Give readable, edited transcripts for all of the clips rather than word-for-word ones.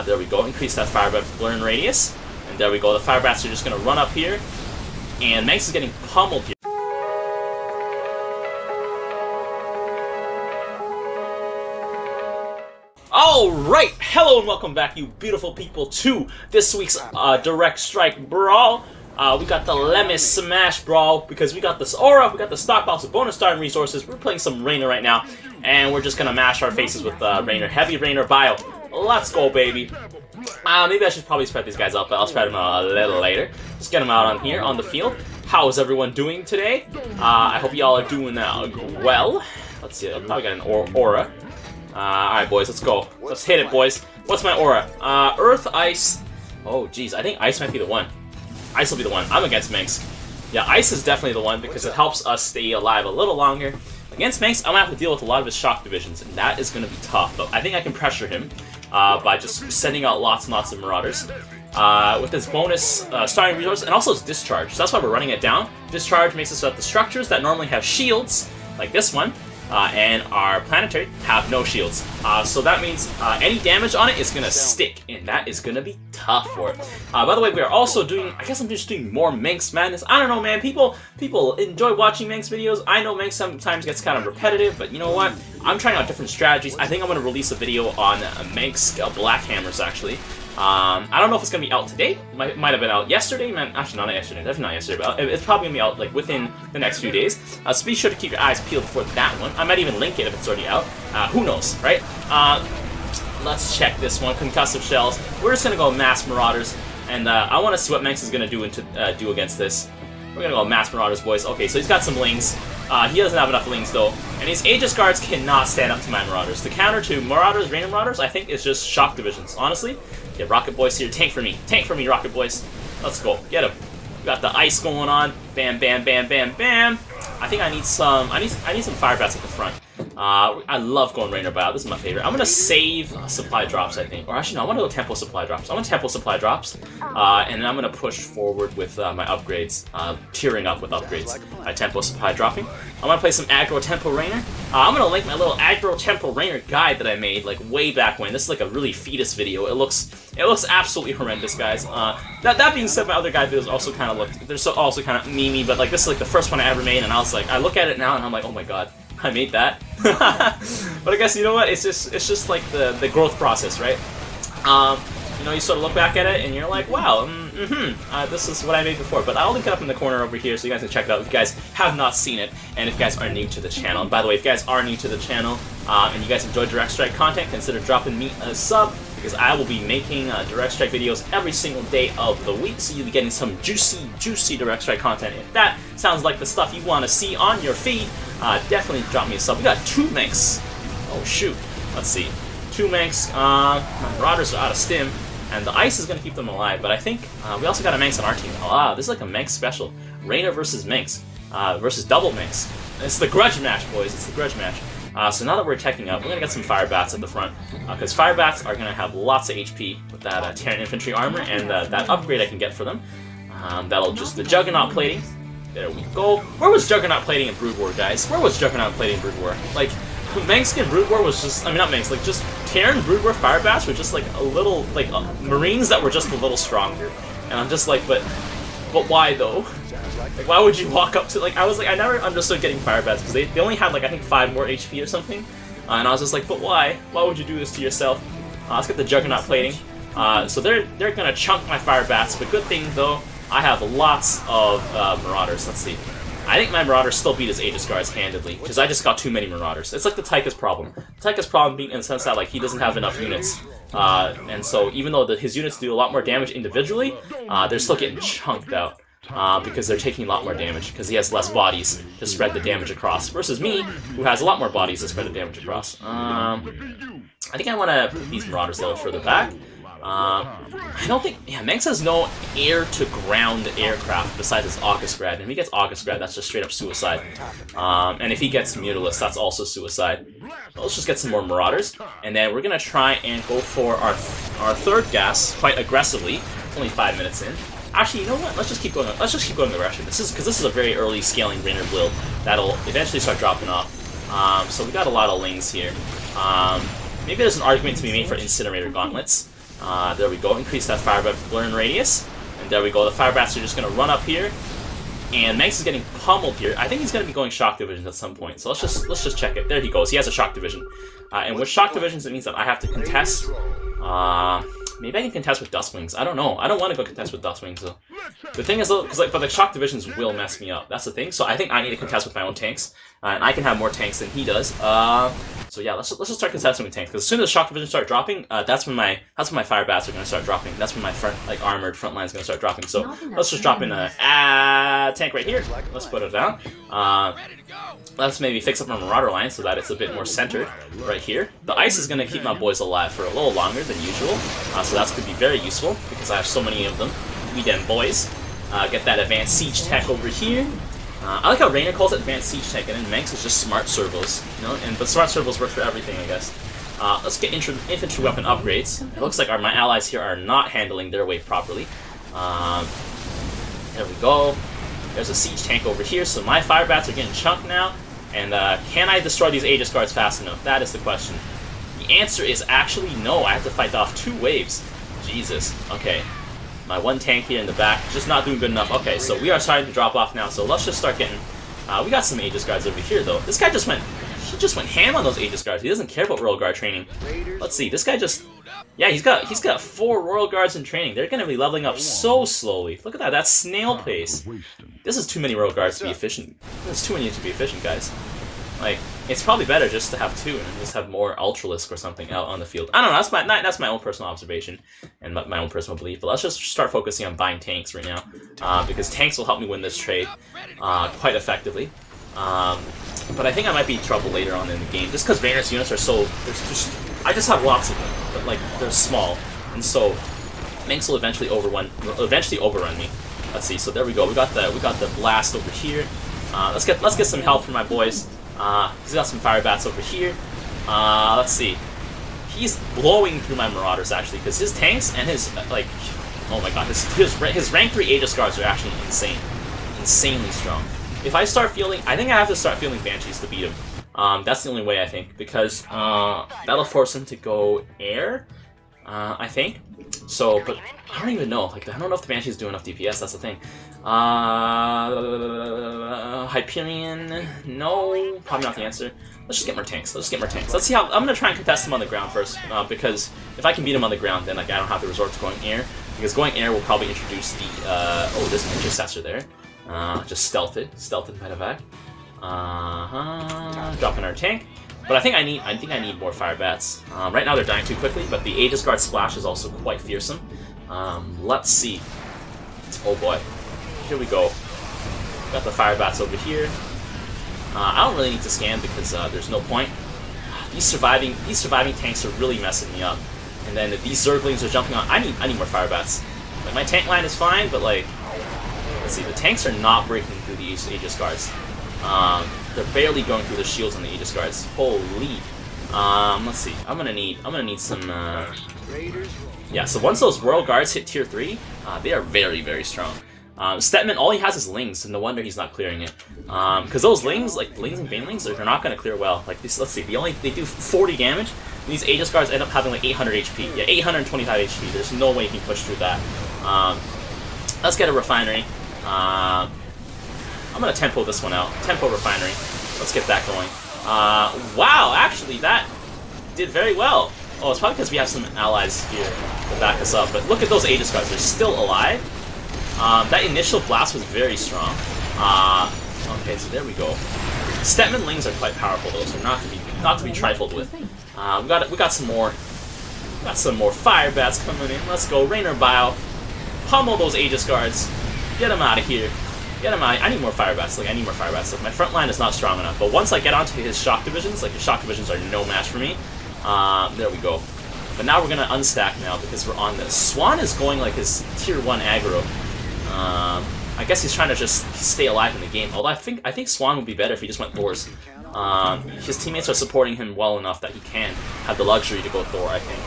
There we go. Increase that fire bat burn radius. And there we go. The fire bats are just going to run up here. And Manx is getting pummeled here. Alright, hello and welcome back, you beautiful people, to this week's Direct Strike Brawl. We got the Lemon Smash Brawl because we got this aura, we got the stockpile, some bonus starting resources. We're playing some Raynor right now, and we're just gonna mash our faces with Raynor, heavy Raynor bio. Let's go, baby. Maybe I should probably spread these guys out, but I'll spread them out a little later. Let's get them out on here, on the field. How is everyone doing today? I hope y'all are doing well. Let's see, I'll probably got an aura. Alright, boys, let's go. Let's hit it, boys. What's my aura? Earth, Ice. Oh, geez, I think Ice might be the one. Ice will be the one. I'm against Manx. Yeah, Ice is definitely the one because it helps us stay alive a little longer. Against Manx, I'm going to have to deal with a lot of his shock divisions, and that is going to be tough. But I think I can pressure him by just sending out lots and lots of Marauders. With his bonus starting resource, and also his Discharge. So that's why we're running it down. Discharge makes it so that the structures that normally have shields, like this one, and our planetary have no shields. So that means any damage on it is going to stick, and that is going to be tough for it. By the way, we are also doing, I guess I'm just doing more Manx madness. I don't know, man. People enjoy watching Manx videos. I know Manx sometimes gets kind of repetitive, but you know what? I'm trying out different strategies. I think I'm going to release a video on Manx Black Hammers, actually. I don't know if it's going to be out today. Might have been out yesterday. Actually, not yesterday. Definitely not yesterday. But it's probably going to be out like within the next few days. So be sure to keep your eyes peeled for that one. I might even link it if it's already out. Who knows, right? Let's check this one. Concussive Shells. We're just going to go Mass Marauders. And I want to see what Manx is going to do against this. We're going to go Mass Marauders, boys. Okay, so he's got some Lings. He doesn't have enough Lings, though. And his Aegis Guards cannot stand up to my Marauders. The counter to Marauders, Raynor Marauders, I think is just Shock Divisions, honestly. Yeah, Rocket Boys here. Tank for me. Tank for me, Rocket Boys. Let's go. Get him. We got the ice going on. Bam, bam, bam, bam, bam. I think I need some. I need some fire bats at the front. I love going Raynor Bio. This is my favorite. I'm gonna save supply drops, I think. Or actually, no. I want to go tempo supply drops. I want tempo supply drops, and then I'm gonna push forward with my upgrades, tearing up with upgrades. My tempo supply dropping. I'm gonna play some aggro tempo Raynor. I'm gonna link my little aggro tempo Raynor guide that I made like way back when. This is like a really fetus video. It looks absolutely horrendous, guys. That being said, my other guide videos also kind of looked. They're also kind of memey, but like this is like the first one I ever made, and I was like, I look at it now and I'm like, oh my god. I made that. But I guess, you know what, it's just like the growth process, right? You know, you sort of look back at it and you're like, wow, this is what I made before. But I'll link it up in the corner over here so you guys can check it out if you guys have not seen it, and if you guys are new to the channel. And by the way, if you guys are new to the channel and you guys enjoy Direct Strike content, consider dropping me a sub, because I will be making Direct Strike videos every single day of the week, so you'll be getting some juicy Direct Strike content. If that sounds like the stuff you want to see on your feed, definitely drop me a sub. We got 2 Manx. Oh shoot. Let's see. 2 Manx. My Marauders are out of stim, and the ice is going to keep them alive, but I think we also got a Manx on our team. This is like a Manx special. Raynor versus Manx. Versus double Manx. It's the grudge match, boys. It's the grudge match. So now that we're teching up, we're going to get some Fire Bats at the front, because Fire Bats are going to have lots of HP with that Terran Infantry armor and that upgrade I can get for them. That'll just, the Juggernaut plating. There we go. Where was Juggernaut plating in Brood War, guys? Where was Juggernaut plating in Brood War? Like, Manx in Brood War was just, I mean not Manx, like just Terran Brood War Fire Bats were just like a little, like Marines that were just a little stronger. And I'm just like, but why though? Like, why would you walk up to, like, I never understood getting Fire Bats, because they only had, like, I think 5 more HP or something, and I was just like, but why? Why would you do this to yourself? Let's get the Juggernaut plating. So they're gonna chunk my Fire Bats, but good thing, though, I have lots of Marauders. Let's see. I think my Marauders still beat his Aegis Guards handedly, because I just got too many Marauders. It's like the Tychus problem. Tychus problem being in the sense that, like, he doesn't have enough units. And so even though his units do a lot more damage individually, they're still getting chunked out. Because they're taking a lot more damage, because he has less bodies to spread the damage across, versus me, who has a lot more bodies to spread the damage across. I think I want to put these Marauders a little further back. I don't think, yeah, Manx has no air-to-ground aircraft besides his August Grad, and if he gets August Grad, that's just straight up suicide. And if he gets Mutalisk, that's also suicide. So let's just get some more Marauders, and then we're gonna try and go for our third gas quite aggressively. It's only 5 minutes in. Actually, you know what? Let's just keep going. Let's just keep going the Russian. This is a very early scaling Raynor build that'll eventually start dropping off. So we got a lot of Lings here. Maybe there's an argument to be made for Incinerator Gauntlets. There we go. Increase that fire bat burn radius. And there we go. The fire bats are just going to run up here. And Manx is getting pummeled here. I think he's going to be going shock divisions at some point. So let's just check it. There he goes. He has a shock division. And with shock divisions, it means that I have to contest. Maybe I can contest with Dustwings. I don't know. I don't want to go contest with Dustwings though. The thing is though, but the shock divisions will mess me up. That's the thing. So I think I need to contest with my own tanks, and I can have more tanks than he does. So yeah, let's just start contesting with tanks. Because as soon as the shock divisions start dropping, that's when my fire bats are going to start dropping. That's when my armored front line is going to start dropping. So let's just drop in a tank right here. Let's put it down. Let's maybe fix up our Marauder line so that it's a bit more centered right here. The ice is going to keep my boys alive for a little longer than usual, so that's going to be very useful because I have so many of them. We them boys. Get that advanced siege tech over here. I like how Raynor calls it advanced siege tech, and then Manx is just smart servos, you know. But smart servos work for everything, I guess. Let's get infantry weapon upgrades. It looks like my allies here are not handling their wave properly. There we go. There's a siege tank over here, so my fire bats are getting chunked now. And can I destroy these Aegis guards fast enough? That is the question. The answer is actually no. I have to fight off 2 waves. Jesus. Okay. My one tank here in the back, just not doing good enough. Okay, so we are starting to drop off now, so let's just start getting... we got some Aegis guards over here, though. This guy just went ham on those Aegis guards. He doesn't care about Royal Guard training. Let's see, this guy just... Yeah, he's got 4 Royal Guards in training. They're going to be leveling up so slowly. Look at that, that's snail pace. This is too many Royal Guards to be efficient. There's too many to be efficient, guys. Like, it's probably better just to have 2 and just have more Ultralisk or something out on the field. I don't know, that's my own personal observation and my own personal belief. But let's just start focusing on buying tanks right now, because tanks will help me win this trade quite effectively. But I think I might be in trouble later on in the game, just because Raynor's units are so... I just have lots of them, but like they're small, and so Manx will eventually overrun me. Let's see. So there we go. We got the blast over here. Let's get some help from my boys. He's got some fire bats over here. Let's see. He's blowing through my Marauders actually, because his tanks and his oh my god, his rank 3 Aegis guards are actually insanely strong. If I start feeling, I think I have to start feeling Banshees to beat him. That's the only way, I think, because that'll force him to go air, I think. So, but I don't even know. Like, I don't know if the Banshees do enough DPS. That's the thing. Hyperion, no, probably not the answer. Let's just get more tanks. Let's see how. I'm gonna try and contest him on the ground first, because if I can beat him on the ground, then like I don't have to resort to going air, because going air will probably introduce the. Oh, there's an intercessor there. Just stealth it medevac. Dropping our tank. But I think I need more fire bats. Right now they're dying too quickly, but the Aegis Guard splash is also quite fearsome. Let's see. Oh boy. Here we go. Got the fire bats over here. I don't really need to scan because there's no point. These surviving tanks are really messing me up. And then these Zerglings are jumping on. I need more fire bats. Like, my tank line is fine, but like, let's see, the tanks are not breaking through the Aegis Guards. They're barely going through the shields on the Aegis Guards. Holy. Let's see. I'm gonna need some. Yeah. So once those Royal Guards hit tier 3, they are very, very strong. Stetman, all he has is Lings, and no wonder he's not clearing it. Because those Lings, like Lings and Banelings, they're not gonna clear well. Like this, let's see. They do 40 damage. And these Aegis Guards end up having like 800 HP. Yeah, 825 HP. There's no way he can push through that. Let's get a refinery. I'm gonna tempo this one out. Tempo refinery. Let's get that going. Wow, actually that did very well. Oh, it's probably because we have some allies here to back us up. But look at those Aegis Guards. They're still alive. That initial blast was very strong. Okay, so there we go. Stetman Lings are quite powerful though, so not to be trifled with. We got some more fire bats coming in. Let's go, Raynor Bio. Pummel those Aegis Guards. Get them out of here. Get him out. I need more fire bats. Like, I need more fire bats. Like, my front line is not strong enough. But once I get onto his shock divisions, like, his shock divisions are no match for me. There we go. But now we're gonna unstack now because we're on this. Swan is going like his tier 1 aggro. I guess he's trying to just stay alive in the game. Although I think Swan would be better if he just went Thor's. His teammates are supporting him well enough that he can have the luxury to go Thor, I think.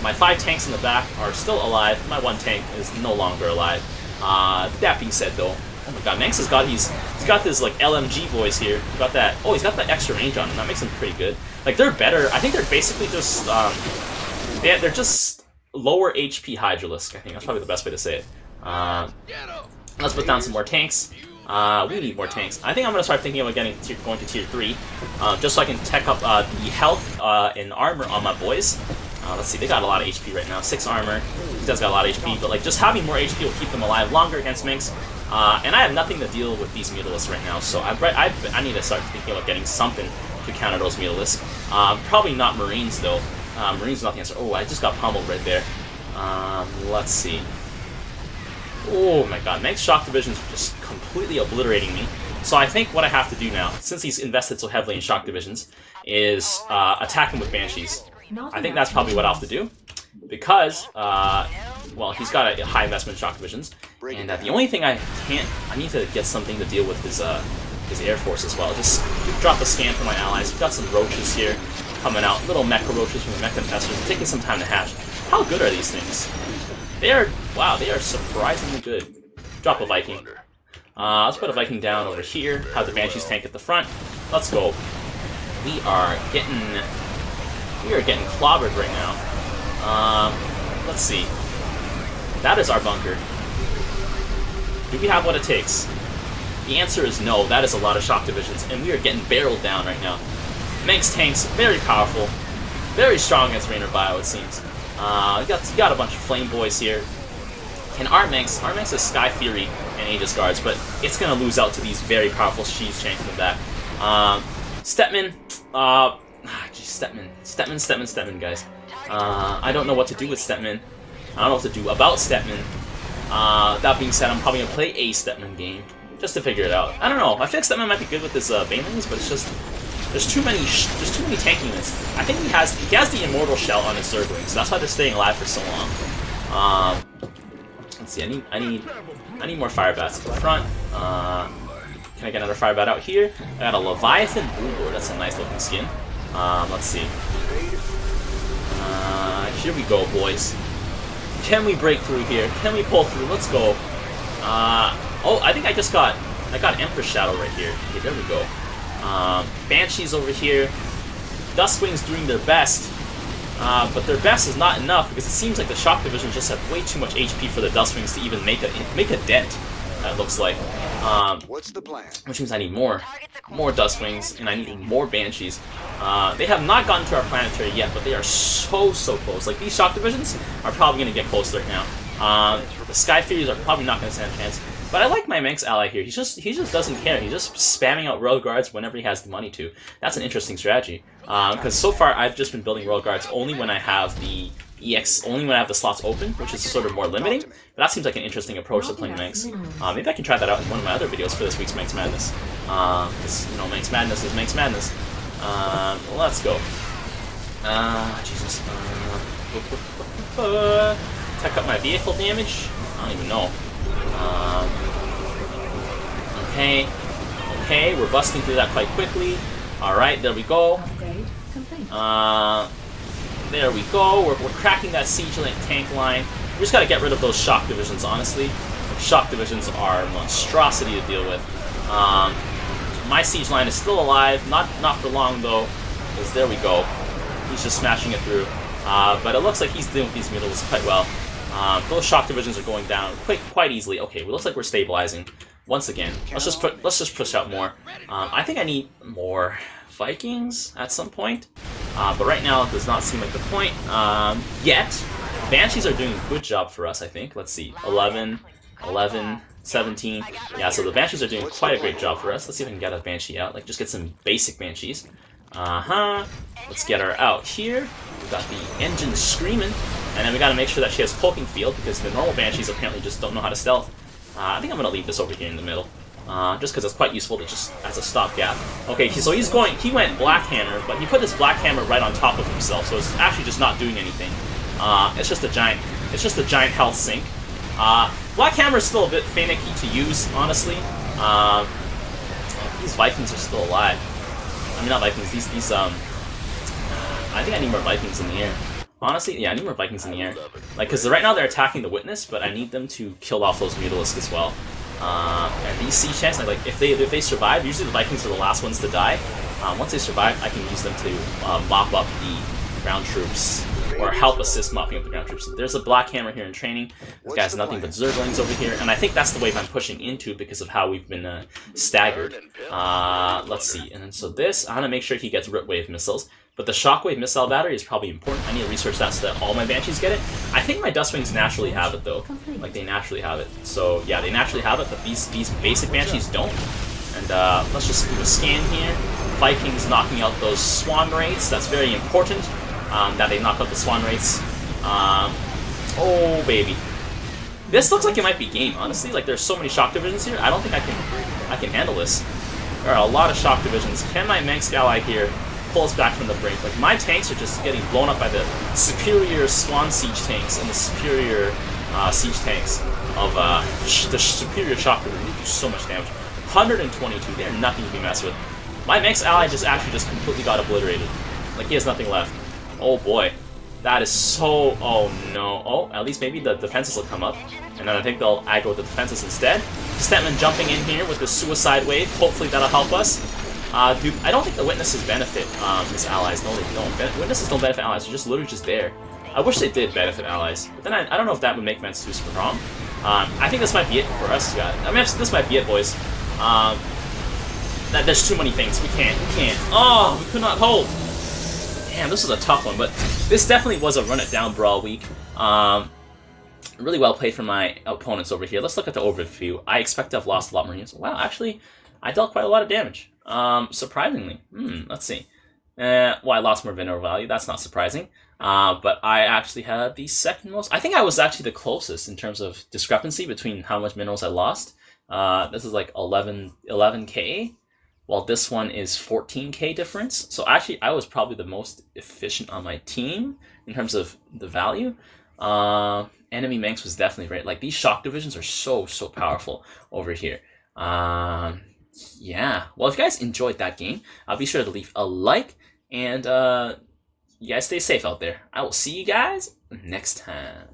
My 5 tanks in the back are still alive. My 1 tank is no longer alive. That being said, though, oh my god, Manx he's got this like LMG boys here. Got that. Oh, he's got that extra range on him. That makes him pretty good. Like, they're better. I think they're basically just they're just lower HP Hydralisk. I think that's probably the best way to say it. Let's put down some more tanks. We need more tanks. I think I'm going to start thinking about going to tier 3, just so I can tech up the health and armor on my boys. Let's see, they got a lot of HP right now. 6 armor. He does got a lot of HP, but like just having more HP will keep them alive longer against Minx. And I have nothing to deal with these Mutalisks right now, so I need to start thinking about getting something to counter those Mutalisks. Probably not Marines though. Marines are not the answer. Oh, I just got pummeled right there. Let's see. Oh my god, Meg's shock divisions are just completely obliterating me. So I think what I have to do now, since he's invested so heavily in shock divisions, is attack him with Banshees. I think that's probably what I'll have to do. Because, well, he's got a high investment in shock divisions. And the only thing I need to get something to deal with his Air Force as well. Just drop a scan for my allies. We've got some roaches here coming out. Little mecha roaches from the mecha infestors. Taking some time to hatch. How good are these things? They are, wow, they are surprisingly good. Drop a Viking. Let's put a Viking down over here. Have the Banshees tank at the front. Let's go. We are getting clobbered right now. Let's see. That is our bunker. Do we have what it takes? The answer is no. That is a lot of shock divisions, and we are getting barreled down right now. Meg's tanks, very powerful. Very strong against Raynor Bio, it seems. We got a bunch of flame boys here. And our Meg's is Sky Fury and Aegis Guards, but it's gonna lose out to these very powerful Sheaves Chanks in the back. Stepman, Stepman, guys. I don't know what to do with Stepman. I don't know what to do about Stepman. That being said, I'm probably gonna play a Stepman game just to figure it out. I don't know. I think Stepman might be good with his Banelings, but it's just there's too many tankiness. I think he has the Immortal Shell on his Zergling, so that's why they're staying alive for so long. Let's see. I need more fire bats at the front. Can I get another fire bat out here? I got a Leviathan Broodlord. That's a nice looking skin. Let's see. Here we go, boys. Can we break through here? Can we pull through? Let's go. Oh, I think I got Emperor Shadow right here. Okay, there we go. Banshees over here. Duskwing's doing their best. But their best is not enough because it seems like the shock divisions just have way too much HP for the Dustwings to even make a dent. It looks like. What's the plan? Which means I need more Dustwings, and I need more Banshees. They have not gotten to our planetary yet, but they are so close. Like, these shock divisions are probably going to get close right now. The Sky Furies are probably not going to stand a chance. But I like my Manx ally here. He just doesn't care. He's just spamming out Royal Guards whenever he has the money to. That's an interesting strategy. Because so far I've just been building Royal Guards only when I have the only when I have the slots open, which is sort of more limiting. But that seems like an interesting approach to playing Manx. Maybe I can try that out in one of my other videos for this week's Manx Madness. Because, you know, Manx Madness is Manx Madness. Let's go. Jesus. Tech up my vehicle damage? I don't even know. Okay, we're busting through that quite quickly. Alright, there we go. There we go. We're cracking that siege tank line. We just gotta get rid of those shock divisions, honestly. Shock divisions are a monstrosity to deal with. My siege line is still alive. Not for long, though. Because there we go. He's just smashing it through. But it looks like he's dealing with these Mutalisks quite well. Those shock divisions are going down quite easily. Okay, well, looks like we're stabilizing once again. Let's just push out more. I think I need more Vikings at some point, but right now it does not seem like the point yet. Banshees are doing a good job for us, I think. Let's see, 11, 17. Yeah, so the Banshees are doing quite a great job for us. Let's see if I can get a Banshee out. Like, just get some basic Banshees. Let's get her out here. We got the engine screaming, and then we gotta make sure that she has Poking Field because the normal Banshees apparently just don't know how to stealth. I think I'm gonna leave this over here in the middle, just because it's quite useful to just as a stopgap. Okay, so he went Black Hammer, but he put this Black Hammer right on top of himself, so it's actually just not doing anything. It's just a giant health sink. Black Hammer is still a bit finicky to use, honestly. These Vikings are still alive. I mean, not Vikings, these I think I need more Vikings in the air. Honestly, yeah, I need more Vikings in the air. Like, because right now they're attacking the Witness, but I need them to kill off those Mutalisks as well. And these siege tanks, like if they survive, usually the Vikings are the last ones to die. Once they survive, I can use them to mop up the ground troops. or help assist mopping up the ground troops. There's a Black Hammer here in training. This guy's nothing but Zerglings over here, and I think that's the wave I'm pushing into because of how we've been staggered. Let's see, and then so this, I want to make sure he gets Rip Wave missiles. But the Shockwave missile battery is probably important. I need to research that so that all my Banshees get it. I think my Dustwings naturally have it though. Like they naturally have it. So yeah, they naturally have it, but these basic Banshees don't. And let's just do a scan here. Vikings knocking out those Swan Raids. That's very important. That they knock out the Swan Raids. Oh baby. This looks like it might be game, honestly. Like there's so many Shock Divisions here. I don't think I can handle this. There are a lot of Shock Divisions. Can my Manx ally here pull us back from the brink? Like my tanks are just getting blown up by the superior Swan Siege tanks and the superior siege tanks of the superior Shock Division. They do so much damage. 122. They're nothing to be messed with. My Manx ally actually just completely got obliterated. Like he has nothing left. Oh boy. That is so... Oh no. Oh, at least maybe the defenses will come up. And then I think they'll aggro with the defenses instead. Stetman jumping in here with the Suicide Wave. Hopefully that'll help us. Dude, I don't think the Witnesses benefit his allies. No, they don't. Witnesses don't benefit allies. They're just literally just there. I wish they did benefit allies. But then I don't know if that would make Mens too super strong. I think this might be it for us, guys. I mean, this might be it, boys. There's too many things. We can't. Oh, we could not hold. Damn, this was a tough one, but this definitely was a run-it-down Brawl week. Really well played from my opponents over here. Let's look at the overview. I expect to have lost a lot more units. Wow, actually, I dealt quite a lot of damage. Surprisingly. Let's see. Well, I lost more mineral value. That's not surprising. But I actually had the second most. I think I was actually the closest in terms of discrepancy between how much minerals I lost. This is like 11k. While this one is 14k difference. So actually, I was probably the most efficient on my team in terms of the value. Enemy Manx was definitely great. Like, these Shock Divisions are so powerful over here. Yeah. Well, if you guys enjoyed that game, be sure to leave a like. And you guys stay safe out there. I will see you guys next time.